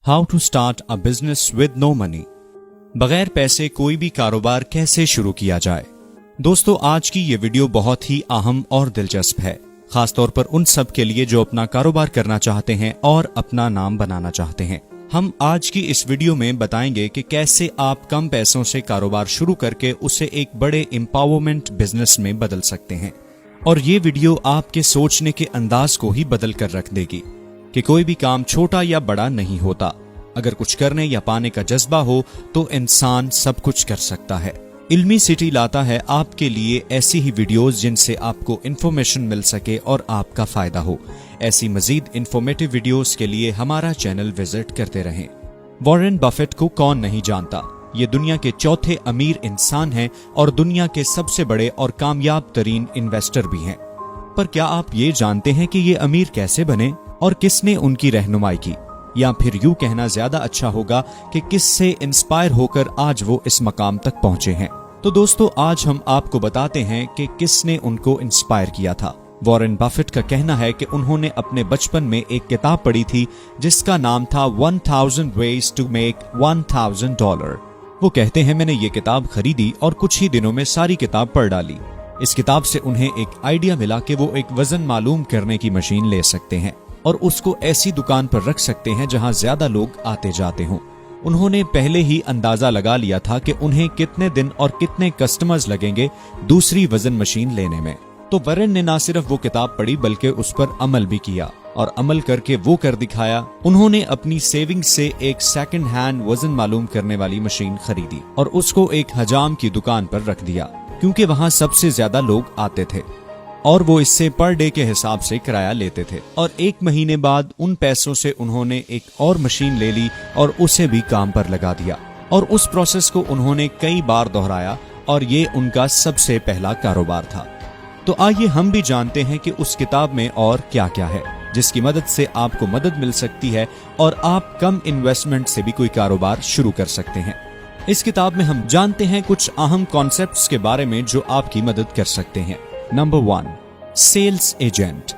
How to start a business with no money. बगैर पैसे कोई भी कारोबार कैसे शुरू किया जाए। दोस्तों, आज की ये वीडियो बहुत ही अहम और दिलचस्प है, खासतौर पर उन सब के लिए जो अपना कारोबार करना चाहते हैं और अपना नाम बनाना चाहते हैं। हम आज की इस वीडियो में बताएंगे कि कैसे आप कम पैसों से कारोबार शुरू करके उसे एक बड़े एम्पावरमेंट बिजनेस में बदल सकते हैं। और ये वीडियो आपके सोचने के अंदाज को ही बदल कर रख देगी कि कोई भी काम छोटा या बड़ा नहीं होता। अगर कुछ करने या पाने का जज्बा हो तो इंसान सब कुछ कर सकता है। इल्मी सिटी लाता है आपके लिए ऐसी ही वीडियोस जिनसे आपको इन्फॉर्मेशन मिल सके और आपका फायदा हो। ऐसी मजीद इन्फॉर्मेटिव वीडियोस के लिए हमारा चैनल विजिट करते रहें। वॉरेन बफेट को कौन नहीं जानता। ये दुनिया के चौथे अमीर इंसान हैं और दुनिया के सबसे बड़े और कामयाब तरीन इन्वेस्टर भी हैं। पर क्या आप ये जानते हैं कि ये अमीर कैसे बने और किसने उनकी रहनुमाई की, या फिर यूं कहना ज्यादा अच्छा होगा कि किससे इंस्पायर होकर आज वो इस मकाम तक पहुंचे हैं। तो दोस्तों, आज हम आपको बताते हैं कि किसने उनको इंस्पायर किया था। वॉरेन बफेट का कहना है कि उन्होंने अपने बचपन में एक किताब पढ़ी थी जिसका नाम था 1000 Ways to Make $1000। वो कहते हैं, मैंने ये किताब खरीदी और कुछ ही दिनों में सारी किताब पढ़ डाली। इस किताब से उन्हें एक आइडिया मिला कि वो एक वजन मालूम करने की मशीन ले सकते हैं और उसको ऐसी दुकान पर रख सकते हैं जहां ज्यादा लोग आते जाते हों। उन्होंने पहले ही अंदाजा लगा लिया था कि उन्हें कितने दिन और कितने कस्टमर्स लगेंगे दूसरी वजन मशीन लेने में। तो वॉरेन ने ना सिर्फ वो किताब पढ़ी बल्कि उस पर अमल भी किया और अमल करके वो कर दिखाया। उन्होंने अपनी सेविंग से एक सेकंड हैंड वजन मालूम करने वाली मशीन खरीदी और उसको एक हजाम की दुकान पर रख दिया, क्योंकि वहां सबसे ज्यादा लोग आते थे और वो इससे पर डे के हिसाब से किराया लेते थे। और एक महीने बाद उन पैसों से उन्होंने एक और मशीन ले ली और उसे भी काम पर लगा दिया और उस प्रोसेस को उन्होंने कई बार दोहराया और ये उनका सबसे पहला कारोबार था। तो आइए हम भी जानते हैं कि उस किताब में और क्या क्या है जिसकी मदद से आपको मदद मिल सकती है और आप कम इन्वेस्टमेंट से भी कोई कारोबार शुरू कर सकते हैं। इस किताब में हम जानते हैं कुछ अहम कॉन्सेप्ट्स के बारे में जो आपकी मदद कर सकते हैं। Number 1, sales agent.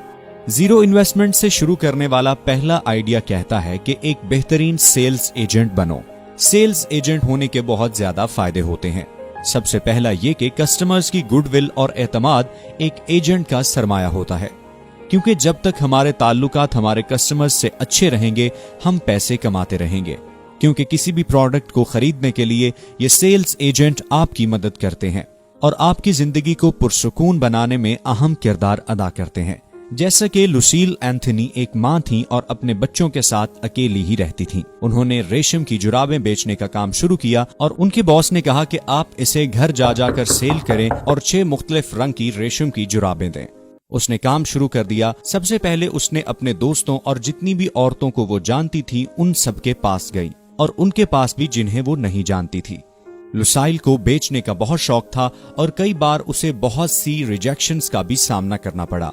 Zero investment से शुरू करने वाला पहला आइडिया कहता है कि एक बेहतरीन सेल्स एजेंट बनो। सेल्स एजेंट होने के बहुत ज्यादा फायदे होते हैं। सबसे पहला ये कि कस्टमर्स की गुडविल और एतमाद एक एजेंट का सरमाया होता है, क्योंकि जब तक हमारे ताल्लुकात हमारे कस्टमर्स से अच्छे रहेंगे हम पैसे कमाते रहेंगे, क्योंकि किसी भी प्रोडक्ट को खरीदने के लिए ये सेल्स एजेंट आपकी मदद करते हैं और आपकी जिंदगी को पुरसुकून बनाने में अहम किरदार अदा करते हैं। जैसा कि लुसील एंथनी एक मां थी और अपने बच्चों के साथ अकेली ही रहती थी। उन्होंने रेशम की जुराबें बेचने का काम शुरू किया और उनके बॉस ने कहा कि आप इसे घर जा जाकर सेल करें और 6 मुख्तलिफ रंग की रेशम की जुराबें दें। उसने काम शुरू कर दिया। सबसे पहले उसने अपने दोस्तों और जितनी भी औरतों को वो जानती थी उन सबके पास गई और उनके पास भी जिन्हें वो नहीं जानती थी। लुसाइल को बेचने का बहुत शौक था और कई बार उसे बहुत सी रिजेक्शंस का भी सामना करना पड़ा,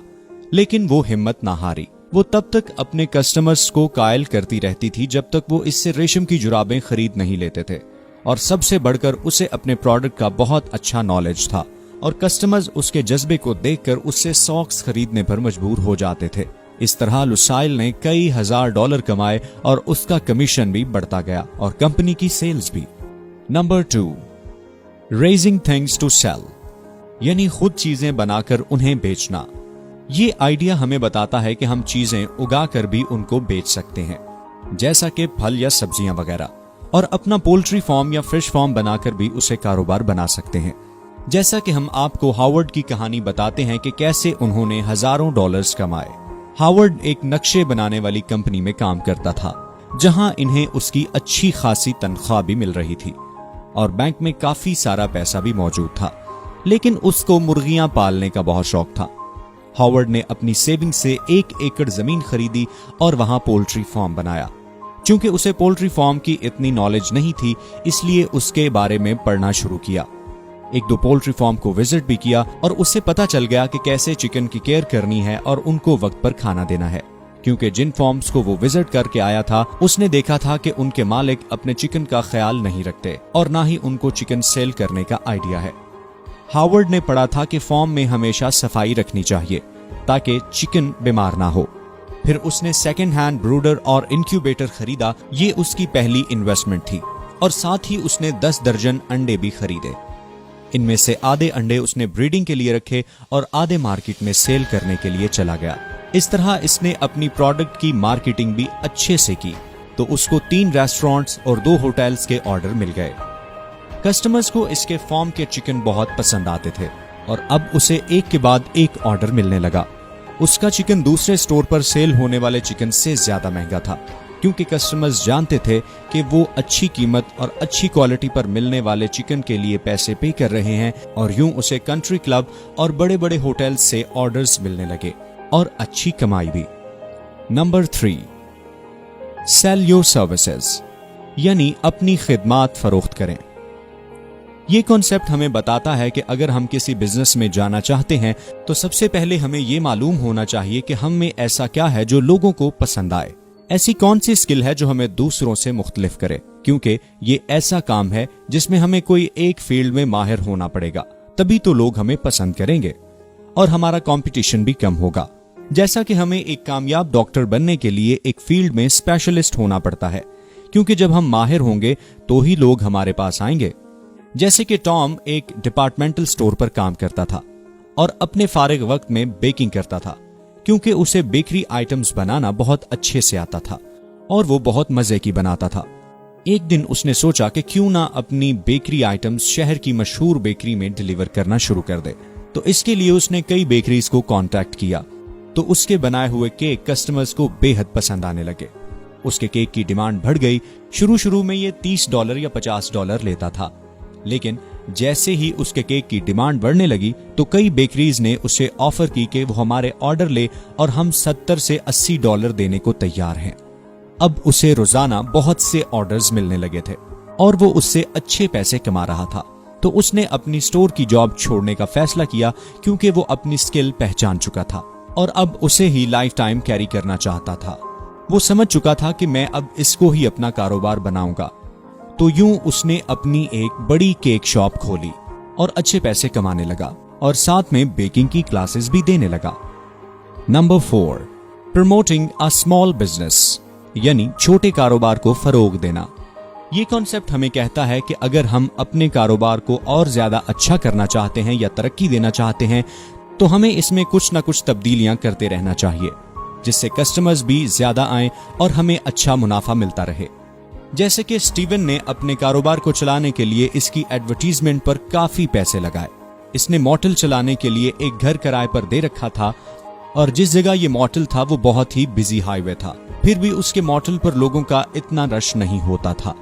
लेकिन वो हिम्मत ना हारी। वो तब तक अपने कस्टमर्स को कायल करती रहती थी जब तक वो इससे रेशम की जुराबें खरीद नहीं लेते थे। और सबसे बढ़कर उसे अपने प्रोडक्ट का बहुत अच्छा नॉलेज था और कस्टमर्स उसके जज्बे को देखकर उससे सॉक्स खरीदने पर मजबूर हो जाते थे। इस तरह लुसाइल ने कई $1000 कमाए और उसका कमीशन भी बढ़ता गया और कंपनी की सेल्स भी। Number 2, raising things to sell, यानी खुद चीजें बनाकर उन्हें बेचना। ये आइडिया हमें बताता है कि हम चीजें उगाकर भी उनको बेच सकते हैं, जैसा कि फल या सब्जियां वगैरह, और अपना पोल्ट्री फार्म या फिश फार्म बनाकर भी उसे कारोबार बना सकते हैं। जैसा कि हम आपको हावर्ड की कहानी बताते हैं कि कैसे उन्होंने हजारों डॉलर्स कमाए। हावर्ड एक नक्शे बनाने वाली कंपनी में काम करता था जहां इन्हें उसकी अच्छी खासी तनख्वाह भी मिल रही थी और बैंक में काफी सारा पैसा भी मौजूद था, लेकिन उसको मुर्गियां पालने का बहुत शौक था। हावर्ड ने अपनी सेविंग से 1 एकड़ जमीन खरीदी और वहां पोल्ट्री फार्म बनाया। चूंकि उसे पोल्ट्री फार्म की इतनी नॉलेज नहीं थी, इसलिए उसके बारे में पढ़ना शुरू किया। 1-2 पोल्ट्री फार्म को विजिट भी किया और उससे पता चल गया कि कैसे चिकन की केयर करनी है और उनको वक्त पर खाना देना है, क्योंकि जिन फार्म्स को वो विजिट करके आया था उसने देखा था कि उनके मालिक अपने चिकन का ख्याल नहीं रखते और ना ही उनको चिकन सेल करने का आइडिया है। हावर्ड ने पढ़ा था कि फार्म में हमेशा सफाई रखनी चाहिए ताकि चिकन बीमार ना हो। फिर उसने सेकेंड हैंड ब्रूडर और इंक्यूबेटर खरीदा। ये उसकी पहली इन्वेस्टमेंट थी। और साथ ही उसने 10 दर्जन अंडे भी खरीदे। इनमें से आधे अंडे उसने ब्रीडिंग के लिए रखे और आधे मार्केट में सेल करने के लिए चला गया। इस तरह इसने अपनी प्रोडक्ट की मार्केटिंग भी अच्छे से की तो उसको 3 रेस्टोरेंट्स और 2 होटल्स के ऑर्डर मिल गए। कस्टमर्स को इसके फार्म के चिकन बहुत पसंद आते थे और अब उसे एक के बाद एक ऑर्डर मिलने लगा। उसका चिकन दूसरे स्टोर पर सेल होने वाले चिकन से ज्यादा महंगा था, क्योंकि कस्टमर्स जानते थे कि वो अच्छी कीमत और अच्छी क्वालिटी पर मिलने वाले चिकन के लिए पैसे पे कर रहे हैं। और यूं उसे कंट्री क्लब और बड़े बड़े होटल्स से ऑर्डर्स मिलने लगे और अच्छी कमाई भी। नंबर 3, सेल योर सर्विसेज, यानी अपनी खिदमात फरोख्त करें। ये कॉन्सेप्ट हमें बताता है कि अगर हम किसी बिजनेस में जाना चाहते हैं तो सबसे पहले हमें ये मालूम होना चाहिए कि हम में ऐसा क्या है जो लोगों को पसंद आए। ऐसी कौन सी स्किल है जो हमें दूसरों से मुख्तलिफ करे, क्योंकि ये ऐसा काम है जिसमें हमें कोई एक फील्ड में माहिर होना पड़ेगा, तभी तो लोग हमें पसंद करेंगे और हमारा कंपटीशन भी कम होगा। जैसा कि हमें एक कामयाब डॉक्टर बनने के लिए एक फील्ड में स्पेशलिस्ट होना पड़ता है, क्योंकि जब हम माहिर होंगे तो ही लोग हमारे पास आएंगे। जैसे कि टॉम एक डिपार्टमेंटल स्टोर पर काम करता था और अपने फारिग वक्त में बेकिंग करता था, क्योंकि उसे बेकरी आइटम्स बनाना बहुत अच्छे से आता था और वो बहुत मजे की बनाता था। एक दिन उसने सोचा कि क्यों ना अपनी बेकरी आइटम्स शहर की मशहूर बेकरी में डिलीवर करना शुरू कर दे। तो इसके लिए उसने कई बेकरीज को कांटेक्ट किया तो उसके बनाए हुए केक कस्टमर्स को बेहद पसंद आने लगे। उसके केक की डिमांड बढ़ गई। शुरू में ये $30 या $50 लेता था, लेकिन जैसे ही उसके केक की डिमांड बढ़ने लगी तो कई बेकरीज ने उसे ऑफर की कि वो हमारे ऑर्डर ले और हम $70 से $80 देने को तैयार हैं। अब उसे रोजाना बहुत से ऑर्डर्स मिलने लगे थे और वो उससे अच्छे पैसे कमा रहा था। तो उसने अपनी स्टोर की जॉब छोड़ने का फैसला किया, क्योंकि वो अपनी स्किल पहचान चुका था और अब उसे ही लाइफ टाइम कैरी करना चाहता था। वो समझ चुका था कि मैं अब इसको ही अपना कारोबार बनाऊंगा। तो यूं उसने अपनी एक बड़ी केक शॉप खोली और अच्छे पैसे कमाने लगा और साथ में बेकिंग की क्लासेस भी देने लगा। Number 4, promoting a small business, यानी छोटे कारोबार को फरोग देना। ये कॉन्सेप्ट हमें कहता है कि अगर हम अपने कारोबार को और ज्यादा अच्छा करना चाहते हैं या तरक्की देना चाहते हैं तो हमें इसमें कुछ ना कुछ तब्दीलियां करते रहना चाहिए, जिससे कस्टमर्स भी ज्यादा आएं और हमें अच्छा मुनाफा मिलता रहे। जैसे कि स्टीवन ने अपने कारोबार को चलाने के लिए इसकी एडवर्टीजमेंट पर काफी पैसे लगाए। इसने मॉटल चलाने के लिए एक घर किराए पर दे रखा था और जिस जगह ये मॉटल था वो बहुत ही बिजी हाईवे था, फिर भी उसके मॉटल पर लोगों का इतना रश नहीं होता था।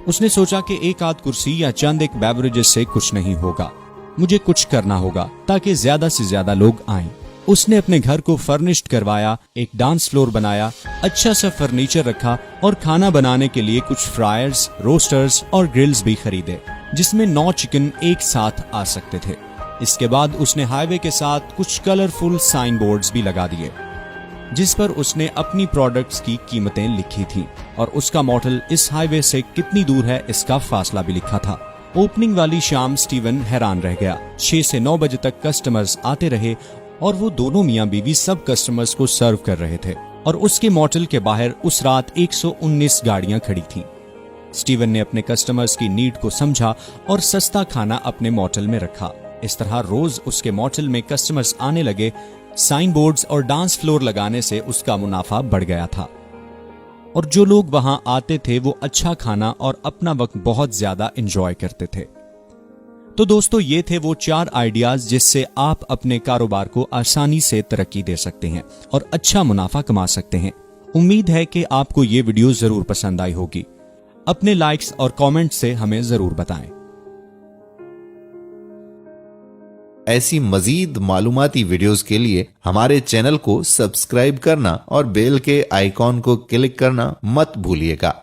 उसने सोचा कि एक आध कुर्सी या चंद एक बेवरेजेस से कुछ नहीं होगा, मुझे कुछ करना होगा ताकि ज्यादा से ज्यादा लोग आएं। उसने अपने घर को फर्निश्ड करवाया, एक डांस फ्लोर बनाया, अच्छा सा फर्नीचर रखा और खाना बनाने के लिए कुछ फ्रायर्स, रोस्टर्स और ग्रिल्स भी खरीदे, जिसमें 9 चिकन एक साथ आ सकते थे। इसके बाद उसने हाईवे के साथ कुछ कलरफुल साइन बोर्ड्स भी लगा दिए, जिस पर उसने अपनी प्रोडक्ट्स की कीमतें लिखी थी और उसका मॉडल इस हाईवे से कितनी दूर है इसका फासला भी लिखा था। ओपनिंग वाली शाम स्टीवन हैरान रह गया। 6 से 9 बजे तक कस्टमर्स आते रहे और वो दोनों मियां बीवी सब कस्टमर्स को सर्व कर रहे थे और उसके मॉडल के बाहर उस रात 119 गाड़ियां खड़ी थीं। स्टीवन ने अपने कस्टमर्स की नीड को समझा और सस्ता खाना अपने मॉडल में रखा। इस तरह रोज उसके मॉडल में कस्टमर्स आने लगे। साइन बोर्ड्स और डांस फ्लोर लगाने से उसका मुनाफा बढ़ गया था और जो लोग वहां आते थे वो अच्छा खाना और अपना वक्त बहुत ज्यादा एंजॉय करते थे। तो दोस्तों, ये थे वो 4 आइडियाज जिससे आप अपने कारोबार को आसानी से तरक्की दे सकते हैं और अच्छा मुनाफा कमा सकते हैं। उम्मीद है कि आपको ये वीडियो जरूर पसंद आई होगी। अपने लाइक्स और कमेंट से हमें जरूर बताएं। ऐसी मजीद मालूमाती वीडियोस के लिए हमारे चैनल को सब्सक्राइब करना और बेल के आइकॉन को क्लिक करना मत भूलिएगा।